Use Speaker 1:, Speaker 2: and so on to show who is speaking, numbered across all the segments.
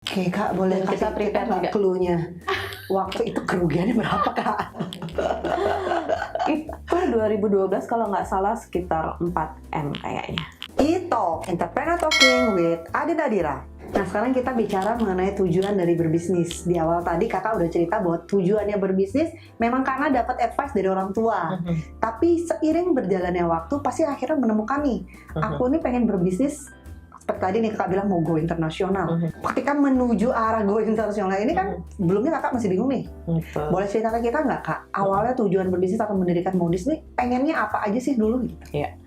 Speaker 1: Oke Kak, boleh
Speaker 2: Dan kita
Speaker 1: kasih
Speaker 2: prepare
Speaker 1: nggak
Speaker 2: juga.
Speaker 1: clue-nya? Waktu itu kerugiannya berapa Kak?
Speaker 2: Itu 2012 kalau nggak salah sekitar 4M kayaknya.
Speaker 1: Itu Entrepreneur Talking with Adi Nadira. Nah sekarang kita bicara mengenai tujuan dari berbisnis. Di awal tadi kakak udah cerita bahwa tujuannya berbisnis memang karena dapat advice dari orang tua. Tapi seiring berjalannya waktu pasti akhirnya menemukan nih, aku nih pengen berbisnis. Seperti tadi nih kakak bilang mau go internasional. Ketika menuju arah go internasional ini kan belumnya kakak masih bingung nih.
Speaker 2: Betul.
Speaker 1: Boleh cerita ke kita nggak kak? Awalnya tujuan berbisnis atau mendirikan modis nih pengennya apa aja sih dulu gitu?
Speaker 2: Iya.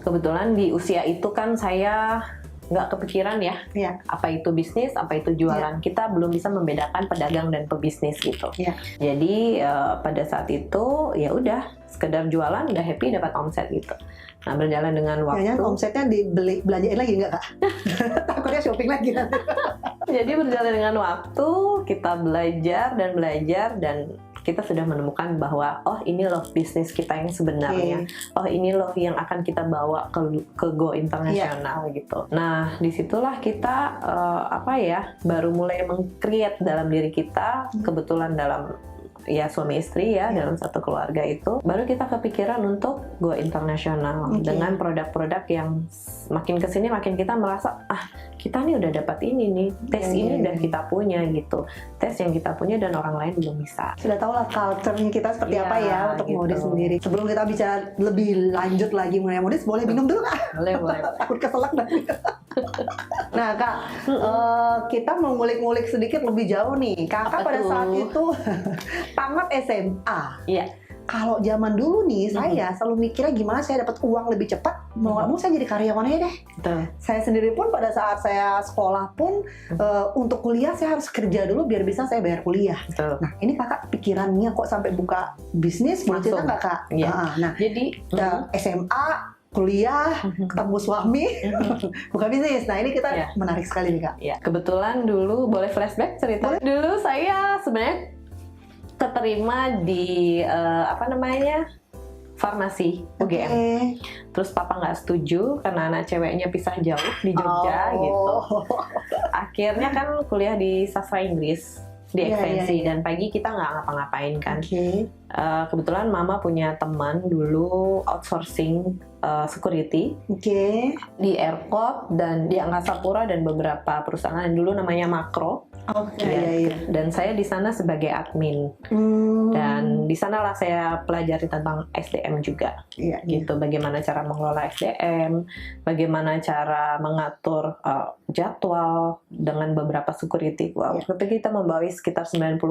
Speaker 2: Kebetulan di usia itu kan saya nggak kepikiran ya,
Speaker 1: Iya.
Speaker 2: apa itu bisnis, apa itu jualan. Kita belum bisa membedakan pedagang dan pebisnis gitu.
Speaker 1: Iya.
Speaker 2: Jadi pada saat itu ya udah sekedar jualan udah happy dapat omset gitu. Nah berjalan dengan waktu.
Speaker 1: Jangan omsetnya belanjain lagi nggak kak? Takutnya shopping lagi nanti.
Speaker 2: Jadi berjalan dengan waktu kita belajar dan kita sudah menemukan bahwa oh ini loh bisnis kita yang sebenarnya. Oh ini loh yang akan kita bawa ke go internasional gitu. Nah disitulah kita baru mulai meng-create dalam diri kita, kebetulan dalam ya suami istri ya dalam satu keluarga itu baru kita kepikiran untuk go internasional dengan produk-produk yang makin kesini makin kita merasa kita nih udah dapat ini nih tes ini udah kita punya gitu, tes yang kita punya dan orang lain belum bisa.
Speaker 1: Sudah tahu lah culture-nya kita seperti apa ya untuk
Speaker 2: gitu.
Speaker 1: modis sendiri. Sebelum kita bicara lebih lanjut lagi mengenai modis, boleh minum dulu kak?
Speaker 2: Boleh.
Speaker 1: Takut keselak nanti. Nah kak, kita mau ngulik-ngulik sedikit lebih jauh nih. Kakak pada saat itu tamat SMA.
Speaker 2: Iya.
Speaker 1: Kalau zaman dulu nih, saya selalu mikirnya gimana saya dapat uang lebih cepat. Mau nggak mau saya jadi karyawan aja deh.
Speaker 2: Betul.
Speaker 1: Saya sendiri pun pada saat saya sekolah pun untuk kuliah saya harus kerja dulu biar bisa saya bayar kuliah.
Speaker 2: Betul.
Speaker 1: Nah ini kakak pikirannya kok sampai buka bisnis, boleh cerita nggak kak?
Speaker 2: Iya.
Speaker 1: Nah
Speaker 2: Jadi
Speaker 1: SMA, kuliah, ketemu suami, buka bisnis. Nah ini kita menarik sekali nih kak.
Speaker 2: ya kebetulan dulu boleh flashback cerita. Dulu saya sebenarnya keterima di farmasi UGM. Terus papa nggak setuju karena anak ceweknya pisah jauh di Jogja gitu. Akhirnya kan kuliah di sastra Inggris di ekstensi dan pagi kita nggak ngapa-ngapain kan. Kebetulan mama punya teman dulu outsourcing security di airport dan di Angkasa Pura dan beberapa perusahaan dulu namanya Makro. Dan saya di sana sebagai admin. Dan di sanalah saya pelajari tentang SDM juga. Gitu, bagaimana cara mengelola SDM, bagaimana cara mengatur jadwal dengan beberapa security. Ketika kita membawa sekitar 90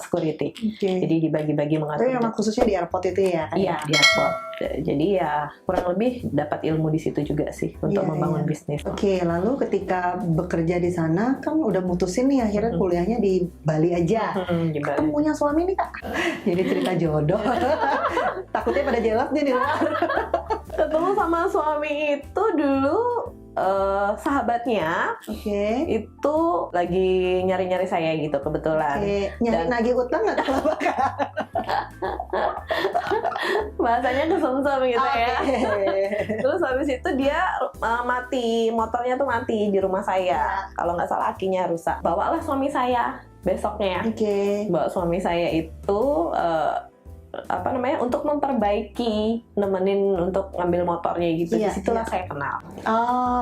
Speaker 2: security. Jadi dibagi-bagi mengatur.
Speaker 1: Tapi memang khususnya di airport itu ya?
Speaker 2: Iya, di airport. Jadi ya kurang lebih dapat ilmu di situ juga sih untuk membangun bisnis.
Speaker 1: Lalu ketika bekerja di sana kan udah mutusin nih akhirnya kuliahnya di Bali aja. Ketemunya suami nih kak. Jadi cerita jodoh. Takutnya pada jelas nih di luar.
Speaker 2: Ketemu sama suami itu dulu sahabatnya itu lagi nyari-nyari saya gitu kebetulan.
Speaker 1: Nyari nagih utang nggak kalau
Speaker 2: bahasanya kesumsum gitu ya. Terus habis itu dia motornya tuh mati di rumah saya. Kalau nggak salah akinya rusak. Bawalah suami saya besoknya. Bawa suami saya itu untuk memperbaiki, nemenin untuk ngambil motornya gitu. Disitulah saya kenal.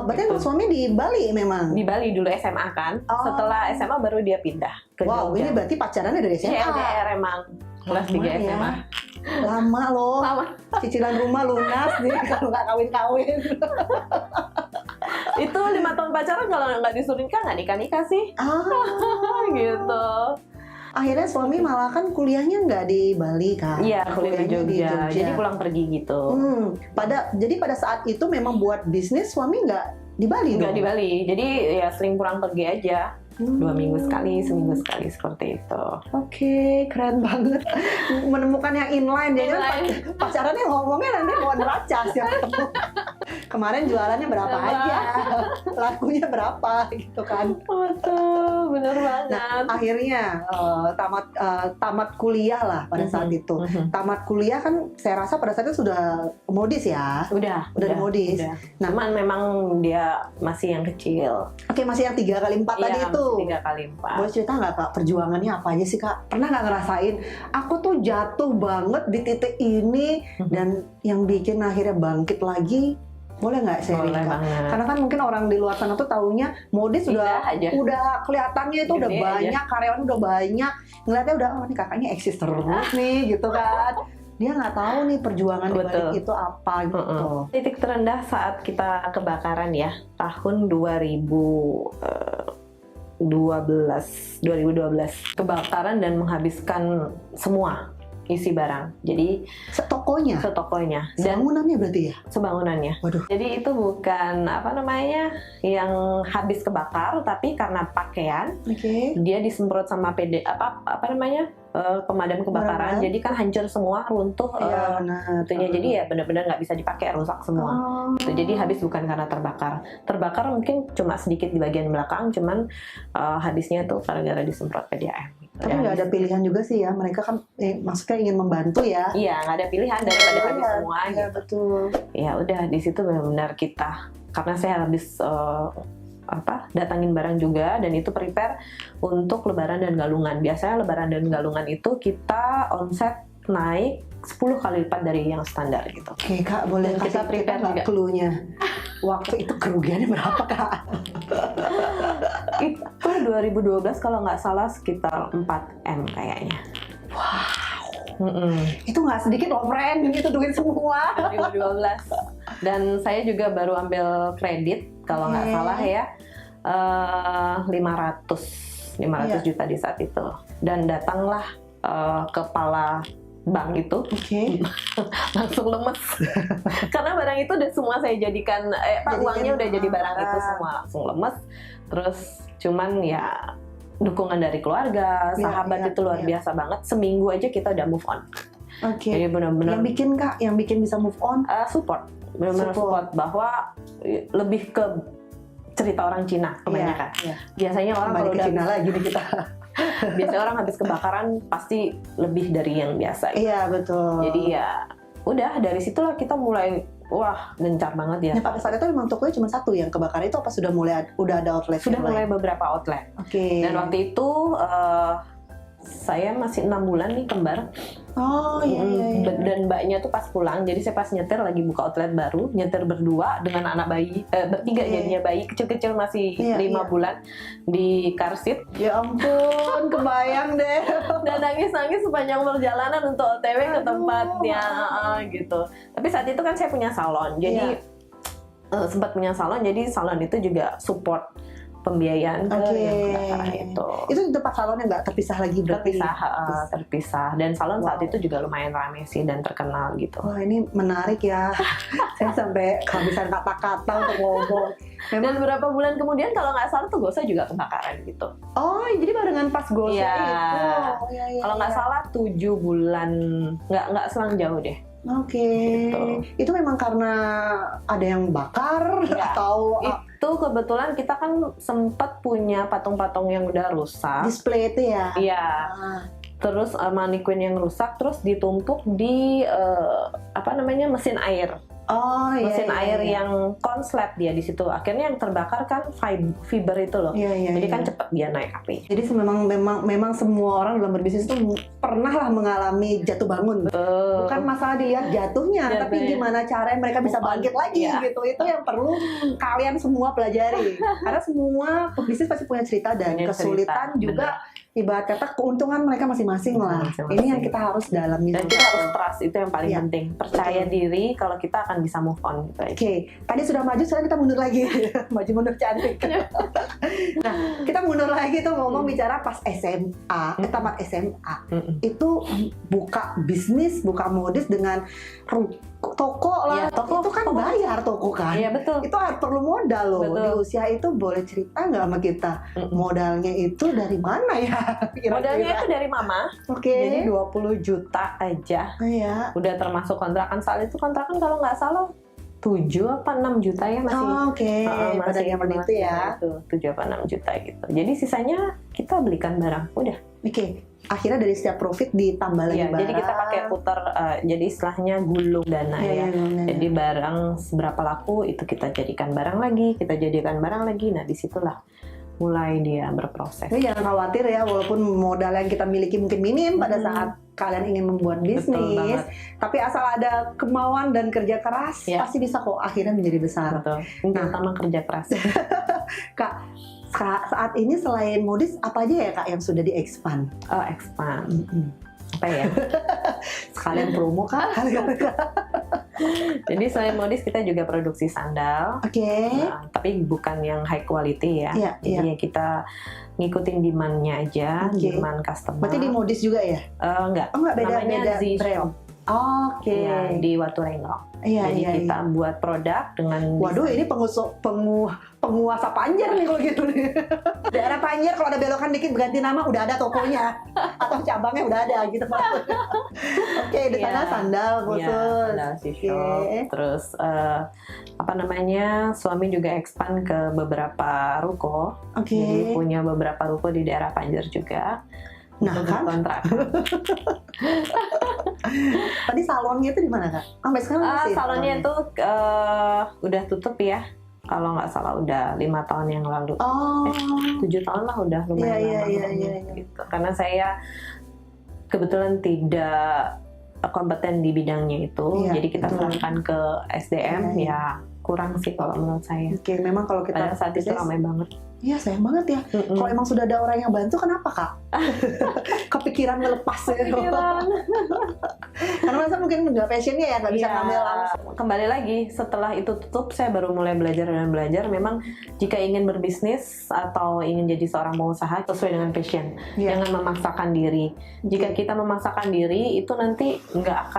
Speaker 1: Berarti emang suami di Bali memang?
Speaker 2: Di Bali dulu SMA kan. Setelah SMA baru dia pindah ke Jogja.
Speaker 1: Ini berarti pacarannya dari SMA?
Speaker 2: LDR emang. Kelas 3 SMA.
Speaker 1: Lama loh. Cicilan rumah lunas nih kalau nggak kawin-kawin.
Speaker 2: Itu 5 tahun pacaran kalau nggak disuruh nikah nggak nikah sih. Gitu.
Speaker 1: Akhirnya suami malah kan kuliahnya nggak di Bali kan?
Speaker 2: Iya, kuliah di Jogja. Jadi pulang pergi gitu.
Speaker 1: Jadi pada saat itu memang buat bisnis suami nggak di Bali?
Speaker 2: Nggak di Bali. Jadi ya sering pulang pergi aja. 2 minggu sekali, seminggu sekali seperti itu.
Speaker 1: Keren banget. Menemukan yang inline. Jadi pacarannya ngomongnya nanti mau neracas yang ketemu. Kemarin jualannya berapa aja, lakunya berapa gitu kan.
Speaker 2: Betul, bener banget. banget.
Speaker 1: Akhirnya tamat kuliah lah pada saat itu. Tamat kuliah kan saya rasa pada saat itu sudah modis ya.
Speaker 2: Udah
Speaker 1: di modis.
Speaker 2: Udah.
Speaker 1: Nah,
Speaker 2: Cuman memang dia masih yang kecil.
Speaker 1: Oke, masih yang 3x4 tadi
Speaker 2: Iya,
Speaker 1: itu.
Speaker 2: 3x4.
Speaker 1: Boleh cerita nggak Kak, perjuangannya apa aja sih Kak? Pernah nggak ngerasain, aku tuh jatuh banget di titik ini, dan yang bikin akhirnya bangkit lagi? Boleh nggak sharing
Speaker 2: Boleh
Speaker 1: Kak?
Speaker 2: banget.
Speaker 1: Karena kan mungkin orang di luar sana tuh taunya modis
Speaker 2: Indah aja.
Speaker 1: udah kelihatannya itu udah
Speaker 2: Gede
Speaker 1: banyak, karyawan udah banyak, ngeliatnya udah, oh ini kakaknya eksis terus nih gitu kan. Dia nggak tahu nih perjuangan di balik
Speaker 2: Betul.
Speaker 1: itu apa gitu.
Speaker 2: Titik terendah saat kita kebakaran ya, tahun 2012. Kebakaran dan menghabiskan semua isi barang. Jadi
Speaker 1: Setokonya?
Speaker 2: setokonya dan
Speaker 1: Bangunannya berarti ya?
Speaker 2: sebangunannya.
Speaker 1: Waduh.
Speaker 2: Jadi itu bukan yang habis kebakar, tapi karena pakaian
Speaker 1: Oke.
Speaker 2: dia disemprot sama pemadam kebakaran.
Speaker 1: Pemadam.
Speaker 2: Jadi kan hancur semua, runtuh
Speaker 1: Iya, benar.
Speaker 2: itunya. Jadi ya benar-benar nggak bisa dipakai, rusak semua.
Speaker 1: Oh.
Speaker 2: Jadi habis bukan karena terbakar. Terbakar mungkin cuma sedikit di bagian belakang, cuman habisnya tuh gara-gara disemprot PDAM.
Speaker 1: Tapi nggak ada pilihan juga sih ya, mereka kan maksudnya ingin membantu ya.
Speaker 2: Iya, nggak ada pilihan daripada habis semua.
Speaker 1: Iya
Speaker 2: Gitu.
Speaker 1: betul.
Speaker 2: Ya udah di situ benar-benar kita, karena saya habis datangin barang juga, dan itu prepare untuk Lebaran dan Galungan. Biasanya Lebaran dan Galungan itu kita omset naik 10 kali lipat dari yang standar gitu.
Speaker 1: Oke Kak, boleh
Speaker 2: Dan kita
Speaker 1: kasih
Speaker 2: prepare
Speaker 1: nggak
Speaker 2: juga.
Speaker 1: clue-nya? Waktu itu kerugiannya berapa Kak?
Speaker 2: Itu 2012 kalau nggak salah sekitar 4M kayaknya.
Speaker 1: Wow. Itu nggak sedikit loh friend, itu duit semua.
Speaker 2: 2012. Dan saya juga baru ambil kredit kalau nggak salah ya, 500 juta di saat itu. Dan datanglah kepala bank itu, langsung lemes karena barang itu udah semua saya jadikan uangnya udah jadi barang itu semua, langsung lemes. Terus cuman ya dukungan dari keluarga, sahabat itu luar biasa banget. Seminggu aja kita udah move on. Jadi benar-benar
Speaker 1: yang bikin bisa move on,
Speaker 2: support, benar-benar support bahwa lebih ke cerita orang Cina kebanyakan. Biasanya orang kalau udah
Speaker 1: Cina lagi nih kita.
Speaker 2: Biasanya orang habis kebakaran pasti lebih dari yang biasa.
Speaker 1: Iya betul.
Speaker 2: Jadi ya udah dari situlah kita mulai gencar banget ya.
Speaker 1: Nah pada saat itu memang tokonya cuma satu yang kebakaran itu, apa sudah ada outlet?
Speaker 2: Sudah mulai beberapa outlet.
Speaker 1: Oke.
Speaker 2: Dan waktu itu saya masih 6 bulan nih kembar.
Speaker 1: Oh iya.
Speaker 2: Dan mbaknya tuh pas pulang, jadi saya pas nyetir lagi buka outlet baru, nyetir berdua dengan anak bayi, bertiga jadinya, bayi kecil-kecil masih 5 bulan di car seat.
Speaker 1: Ya ampun, kebayang deh.
Speaker 2: Dan nangis-nangis sepanjang perjalanan untuk OTW ke tempatnya gitu. Tapi saat itu kan saya punya salon, jadi sempat punya salon, jadi salon itu juga support pembiayaan ke yang kebakaran itu.
Speaker 1: Itu di tempat salonnya nggak terpisah lagi berarti?
Speaker 2: Terpisah. Dan salon saat itu juga lumayan ramai sih dan terkenal gitu.
Speaker 1: Wah ini menarik ya. Saya sampai kehabisan kata-kata untuk ngomong.
Speaker 2: Dan beberapa bulan kemudian kalau nggak salah tuh Gosa juga kebakaran gitu.
Speaker 1: Oh jadi barengan pas Gosa itu.
Speaker 2: Kalau nggak salah 7 bulan, nggak selang jauh deh.
Speaker 1: Oke. Itu memang karena ada yang bakar atau
Speaker 2: itu kebetulan kita kan sempat punya patung-patung yang udah rusak.
Speaker 1: Display itu ya?
Speaker 2: Iya. Terus mannequin yang rusak, terus ditumpuk di mesin air. Mesin air yang konslet dia di situ. Akhirnya yang terbakar kan fiber itu loh. Jadi kan cepat dia naik api.
Speaker 1: Jadi memang semua orang dalam berbisnis itu pernah lah mengalami jatuh bangun. Bukan masalah dilihat jatuhnya, tapi gimana caranya mereka bisa bangkit lagi gitu. Itu yang perlu kalian semua pelajari. Karena semua pebisnis pasti punya cerita dan kesulitan juga. Ibarat kata keuntungan mereka masing-masing lah. Ini yang kita harus dalami.
Speaker 2: Dan kita harus trust, itu yang paling penting. Percaya diri kalau kita akan bisa move on gitu.
Speaker 1: Oke, tadi sudah maju, sekarang kita mundur lagi. Maju mundur cantik. Nah, kita mundur lagi tuh ngomong bicara pas SMA, tamat SMA. Itu buka bisnis, buka modis dengan toko lah. Toko itu kan bayar toko kan.
Speaker 2: Iya betul.
Speaker 1: Itu perlu modal loh. Di usia itu boleh cerita nggak sama kita? Modalnya itu dari mana ya?
Speaker 2: Modalnya itu dari mama. Jadi 20 juta aja.
Speaker 1: Iya.
Speaker 2: Udah termasuk kontrakan. Saat itu kontrakan kalau nggak salah 7 apa 6 juta ya masih.
Speaker 1: Masih yang itu ya.
Speaker 2: Itu 7 apa 6 juta gitu. Jadi sisanya kita kita belikan barang, udah.
Speaker 1: Oke. Akhirnya dari setiap profit ditambah lagi
Speaker 2: Iya,
Speaker 1: barang.
Speaker 2: jadi kita pakai putar, jadi istilahnya gulung dana ya. Jadi barang seberapa laku itu kita jadikan barang lagi, Nah disitulah mulai dia berproses.
Speaker 1: Jadi jangan khawatir ya, walaupun modal yang kita miliki mungkin minim pada saat kalian ingin membuat bisnis, tapi asal ada kemauan dan kerja keras, pasti bisa kok akhirnya menjadi besar.
Speaker 2: Betul. Terutama kerja keras.
Speaker 1: Kak, saat ini selain modis, apa aja ya Kak yang sudah di-expand?
Speaker 2: Oh, expand. Apa ya?
Speaker 1: Sekalian promo Kak?
Speaker 2: Jadi selain modis kita juga produksi sandal. Tapi bukan yang high quality ya. Jadi kita ngikutin demand-nya aja, demand customer.
Speaker 1: Berarti di modis juga ya?
Speaker 2: Enggak.
Speaker 1: Oh enggak, beda
Speaker 2: Z-Shop. Ya, di Watu Reno. Jadi kita buat produk dengan
Speaker 1: waduh, ini penguasa Panjer nih kalau gitu nih. Daerah Panjer kalau ada belokan dikit berganti nama udah ada tokonya atau cabangnya udah ada gitu Pak. Di sana sandal khusus.
Speaker 2: Sandal Z-Shop. Terus suami juga expand ke beberapa ruko. Jadi punya beberapa ruko di daerah Panjer juga.
Speaker 1: Nah kan kontrak. Tadi salonnya itu di mana Kak? Sampai sekarang masih?
Speaker 2: Salonnya itu udah tutup ya. Kalau nggak salah udah 5 tahun yang lalu. 7 tahun lah udah lumayan lama. Gitu. Karena saya kebetulan tidak kompeten di bidangnya itu, jadi kita serahkan ke SDM ya kurang sih kalau menurut saya.
Speaker 1: Memang kalau kita
Speaker 2: pada saat itu ramai banget.
Speaker 1: Iya sayang banget ya. Kalau emang sudah ada orang yang bantu, kenapa Kak? Kepikiran ngelepas ya. Karena masa mungkin nggak passionnya ya, nggak bisa ngambil langsung.
Speaker 2: Kembali lagi setelah itu tutup, saya baru mulai belajar. Memang jika ingin berbisnis atau ingin jadi seorang pengusaha sesuai dengan passion, jangan memaksakan diri. Jika kita memaksakan diri, itu nanti nggak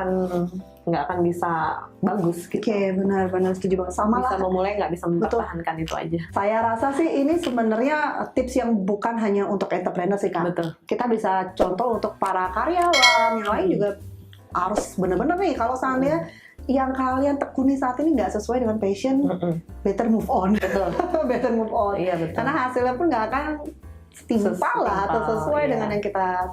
Speaker 2: akan bisa bagus gitu.
Speaker 1: Benar setuju banget. Sama
Speaker 2: bisa
Speaker 1: lah.
Speaker 2: memulai nggak bisa mempertahankan itu aja.
Speaker 1: Saya rasa sih ini sebenarnya tips yang bukan hanya untuk entrepreneur sih Kak.
Speaker 2: Betul.
Speaker 1: Kita bisa contoh untuk para karyawan yang lain juga harus benar-benar nih kalau seandainya yang kalian tekuni saat ini nggak sesuai dengan passion, better move on.
Speaker 2: Betul.
Speaker 1: Better move on.
Speaker 2: Iya, betul.
Speaker 1: Karena hasilnya pun nggak akan setimpal lah atau sesuai dengan yang kita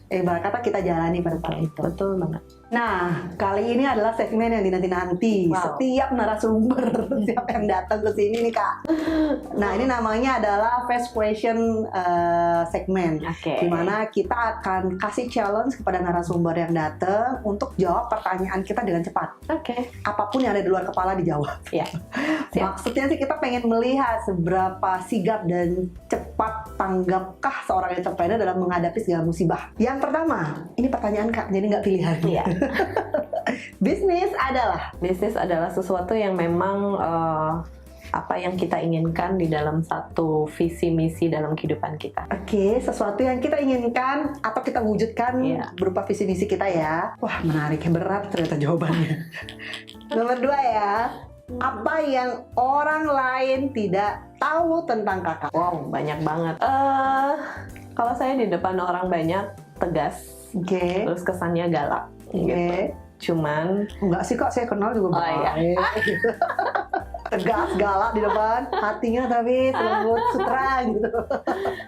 Speaker 1: ibarat kata kita jalani pada saat itu.
Speaker 2: Betul banget.
Speaker 1: Nah, kali ini adalah segmen yang dinanti-nanti. Setiap narasumber, siapa yang datang ke sini nih Kak. Nah, ini namanya adalah Fast Question segmen. Dimana kita akan kasih challenge kepada narasumber yang datang untuk jawab pertanyaan kita dengan cepat. Apapun yang ada di luar kepala dijawab. Maksudnya sih kita pengen melihat seberapa sigap dan cepat tanggapkah seorang entrepreneur dalam menghadapi segala musibah. Yang pertama, ini pertanyaan Kak, jadi nggak pilihan. Bisnis adalah sesuatu yang memang apa yang kita inginkan di dalam satu visi misi dalam kehidupan kita. Sesuatu yang kita inginkan atau kita wujudkan berupa visi misi kita ya. Wah, menarik, berat ternyata jawabannya. Nomor 2 ya. Apa yang orang lain tidak tahu tentang Kakak?
Speaker 2: Wow, banyak banget. Kalau saya di depan orang banyak tegas, terus kesannya galak. Gitu. Cuman
Speaker 1: enggak sih Kak, saya kenal juga baik. Tegas, galak di depan, hatinya tapi lembut, sutra gitu.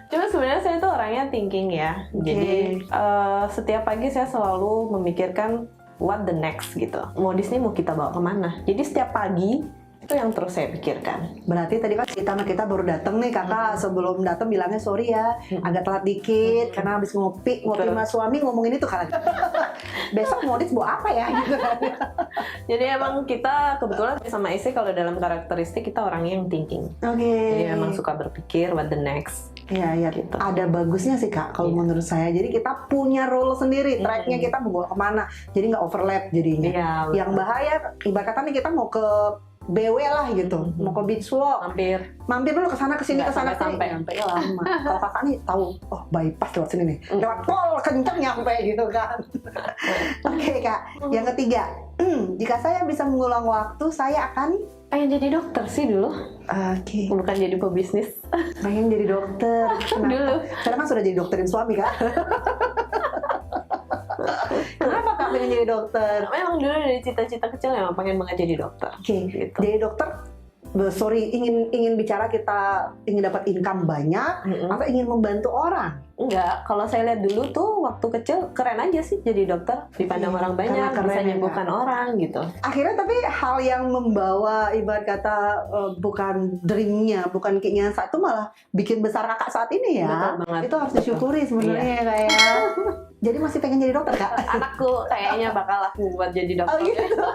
Speaker 2: Cuma sebenarnya saya itu orangnya thinking ya. Jadi setiap pagi saya selalu memikirkan what the next gitu. Modis ini mau kita bawa kemana? Jadi setiap pagi itu yang terus saya pikirkan.
Speaker 1: Berarti tadi kan kita baru datang nih Kakak, sebelum datang bilangnya sorry ya, agak telat dikit karena habis ngopi sama suami ngomongin itu kan. Besok modis bawa apa ya gitu kan.
Speaker 2: Jadi emang kita kebetulan sama istri kalau dalam karakteristik kita orangnya yang thinking. Jadi memang suka berpikir what the next.
Speaker 1: Iya, gitu. Ada bagusnya sih Kak kalau menurut saya. Jadi kita punya role sendiri, tracknya kita mau bawa kemana. Jadi nggak overlap jadinya. Yang bahaya, ibarat kata nih kita mau ke BW lah gitu, mau ke beach walk, mampir dulu kesana kesini sampai lama. Kalau Kakak nih tahu, oh bypass lewat sini nih, lewat tol kenceng nyampe gitu kan. Kak, yang ketiga, jika saya bisa mengulang waktu, saya akan
Speaker 2: pengen jadi dokter sih dulu. Bukan jadi pebisnis.
Speaker 1: Pengen jadi dokter.
Speaker 2: Dulu.
Speaker 1: Karena kan sudah jadi dokterin suami kan. Kenapa Kak pengen jadi dokter?
Speaker 2: Memang dulu dari cita-cita kecil emang pengen banget jadi dokter.
Speaker 1: Gitu. Jadi dokter ingin bicara kita ingin dapat income banyak atau ingin membantu orang?
Speaker 2: Enggak, kalau saya lihat dulu tuh waktu kecil keren aja sih jadi dokter, dipandang orang banyak,
Speaker 1: karena
Speaker 2: bisa
Speaker 1: keren ya,
Speaker 2: menyembuhkan orang gitu.
Speaker 1: Akhirnya tapi hal yang membawa ibarat kata bukan dreamnya, bukan keinginan saat itu malah bikin besar kakak saat ini ya.
Speaker 2: Betul banget.
Speaker 1: Itu harus disyukuri sebenarnya ya Kak ya. Jadi masih pengen jadi dokter Kak?
Speaker 2: Anakku kayaknya bakal aku buat jadi dokter.
Speaker 1: Oh gitu.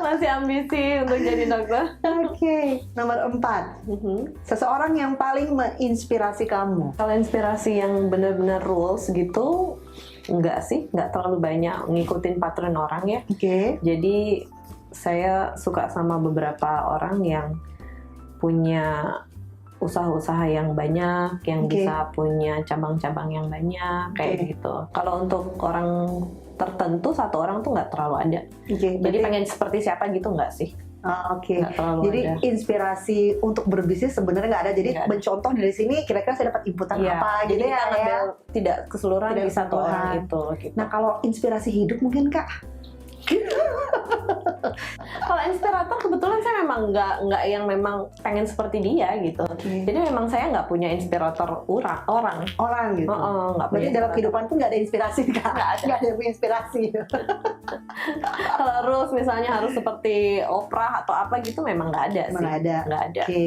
Speaker 2: Masih ambisi untuk jadi dokter.
Speaker 1: Oke, nomor 4. Seseorang yang paling menginspirasi kamu.
Speaker 2: Kalau inspirasi yang benar-benar rules gitu, enggak sih, enggak terlalu banyak ngikutin pattern orang ya.
Speaker 1: Oke.
Speaker 2: Jadi saya suka sama beberapa orang yang punya usaha-usaha yang banyak, yang bisa punya cabang-cabang yang banyak, kayak gitu. Kalau untuk orang tertentu, satu orang tuh nggak terlalu ada. Jadi pengen seperti siapa gitu nggak sih? Nggak terlalu
Speaker 1: Jadi
Speaker 2: ada.
Speaker 1: Inspirasi untuk berbisnis sebenarnya nggak ada. Jadi
Speaker 2: Nggak ada.
Speaker 1: mencontoh dari sini kira-kira saya dapat inputan apa
Speaker 2: Jadi
Speaker 1: gitu
Speaker 2: kita
Speaker 1: ya.
Speaker 2: ngambil tidak keseluruhan
Speaker 1: Tidak
Speaker 2: di satu
Speaker 1: keseluruhan.
Speaker 2: orang itu. Gitu.
Speaker 1: Nah kalau inspirasi hidup mungkin Kak?
Speaker 2: Kalau inspirator kebetulan saya memang nggak yang memang pengen seperti dia gitu. Jadi memang saya nggak punya inspirator orang.
Speaker 1: Orang gitu.
Speaker 2: Nggak
Speaker 1: Berarti
Speaker 2: punya
Speaker 1: dalam
Speaker 2: inspirator.
Speaker 1: kehidupan pun nggak ada inspirasi Kak?
Speaker 2: Nggak ada.
Speaker 1: Nggak ada yang inspirasi.
Speaker 2: Harus misalnya harus seperti Oprah atau apa gitu memang nggak ada sih.
Speaker 1: Nggak ada.
Speaker 2: Nggak ada.
Speaker 1: Oke.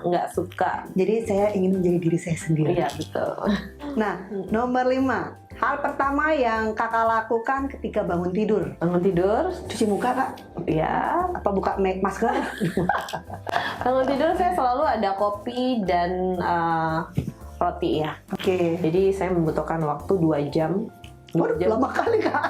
Speaker 2: Nggak suka.
Speaker 1: Jadi saya ingin menjadi diri saya sendiri.
Speaker 2: Iya betul.
Speaker 1: Nah, nomor 5. Hal pertama yang kakak lakukan ketika bangun tidur.
Speaker 2: Bangun tidur,
Speaker 1: Cuci muka Kak?
Speaker 2: ya.
Speaker 1: Apa buka make masker?
Speaker 2: Bangun tidur saya selalu ada kopi dan roti ya.
Speaker 1: Oke.
Speaker 2: Jadi saya membutuhkan waktu 2 jam. 2
Speaker 1: Waduh,
Speaker 2: jam,
Speaker 1: lama kali Kak.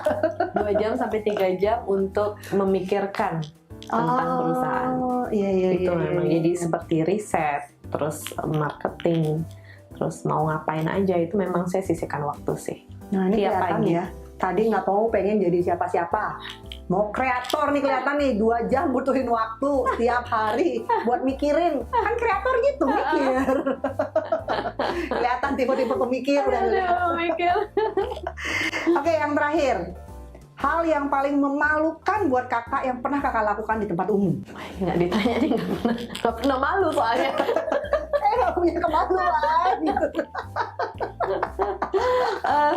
Speaker 2: 2 jam sampai 3 jam untuk memikirkan tentang perusahaan.
Speaker 1: Iya.
Speaker 2: Itu memang jadi seperti riset, terus marketing, terus mau ngapain aja itu memang saya sisihkan waktu sih.
Speaker 1: Nah ini
Speaker 2: Tiap
Speaker 1: kelihatan
Speaker 2: pagi.
Speaker 1: ya. Tadi nggak mau pengen jadi siapa-siapa. Mau kreator nih kelihatan nih 2 jam butuhin waktu tiap hari buat mikirin. Kan kreator gitu mikir. Kelihatan tipe-tipe pemikir.
Speaker 2: Aduh, mikir.
Speaker 1: Oke, yang terakhir. Hal yang paling memalukan buat kakak yang pernah kakak lakukan di tempat umum.
Speaker 2: Nggak ditanya deh, nggak pernah malu soalnya.
Speaker 1: Nggak punya kemaluan gitu.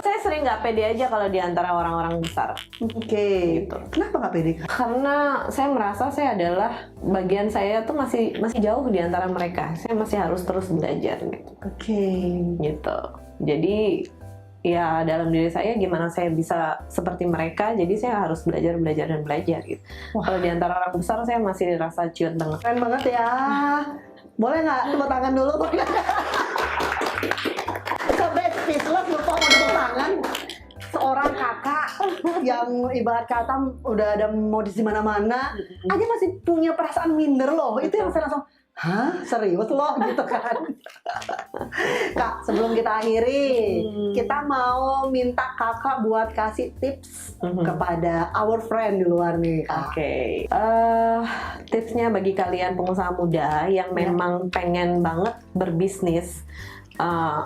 Speaker 2: Saya sering nggak pede aja kalau di antara orang-orang besar.
Speaker 1: Oke.
Speaker 2: Gitu.
Speaker 1: Kenapa nggak pede Kak?
Speaker 2: Karena saya merasa saya adalah bagian saya tuh masih jauh di antara mereka. Saya masih harus terus belajar gitu.
Speaker 1: Oke.
Speaker 2: Gitu. Jadi ya dalam diri saya gimana saya bisa seperti mereka. Jadi saya harus belajar gitu.
Speaker 1: Wah.
Speaker 2: Kalau di antara orang besar saya masih rasa ciut banget.
Speaker 1: Keren banget ya. Boleh nggak tepuk tangan dulu? Sampai speechless lupa mau tepuk tangan. Seorang kakak yang ibarat kata udah ada modis di mana-mana, aja masih punya perasaan minder loh. Itu yang saya langsung, hah? Serius loh gitu kan. Kak, sebelum kita akhiri, kita mau minta kakak buat kasih tips kepada our friend di luar nih Kak.
Speaker 2: Oke. Tipsnya bagi kalian pengusaha muda yang memang pengen banget berbisnis,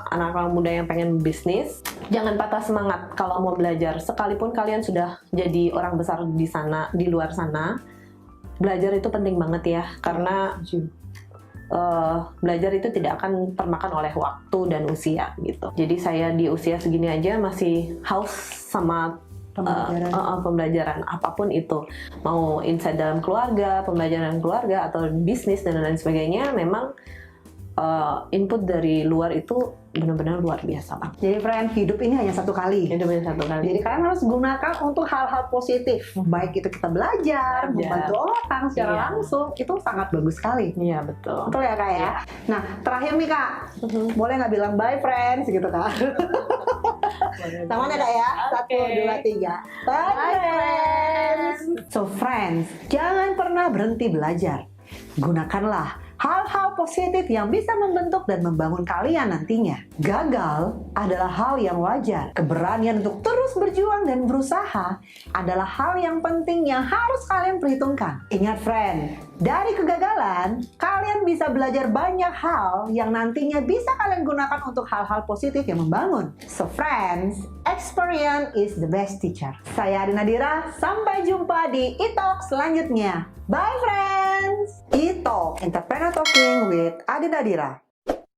Speaker 2: anak-anak muda yang pengen bisnis, jangan patah semangat kalau mau belajar. Sekalipun kalian sudah jadi orang besar di sana, di luar sana, belajar itu penting banget ya, karena belajar itu tidak akan termakan oleh waktu dan usia gitu. Jadi saya di usia segini aja masih haus sama pembelajaran apapun itu, mau inside dalam keluarga, pembelajaran keluarga atau bisnis dan lain sebagainya. Memang input dari luar itu benar-benar luar biasa banget.
Speaker 1: Jadi friend, hidup ini hanya satu kali. Jadi kalian harus gunakan untuk hal-hal positif. Baik itu kita belajar, membantu orang secara langsung, itu sangat bagus sekali.
Speaker 2: Iya betul.
Speaker 1: Betul ya Kak ya? Nah, terakhir nih Kak, boleh nggak bilang bye friends gitu Kak? Sama ya Kak ya? 1, 2, 3. Bye friends! So friends, jangan pernah berhenti belajar. Gunakanlah hal-hal positif yang bisa membentuk dan membangun kalian nantinya. Gagal adalah hal yang wajar. Keberanian untuk terus berjuang dan berusaha adalah hal yang penting yang harus kalian perhitungkan. Ingat friend, Dari kegagalan, kalian bisa belajar banyak hal yang nantinya bisa kalian gunakan untuk hal-hal positif yang membangun. So friends, experience is the best teacher. Saya Adi Nadira, sampai jumpa di e-talk selanjutnya. Bye friends! E-talk, Entrepreneur Talking with Adi Nadira.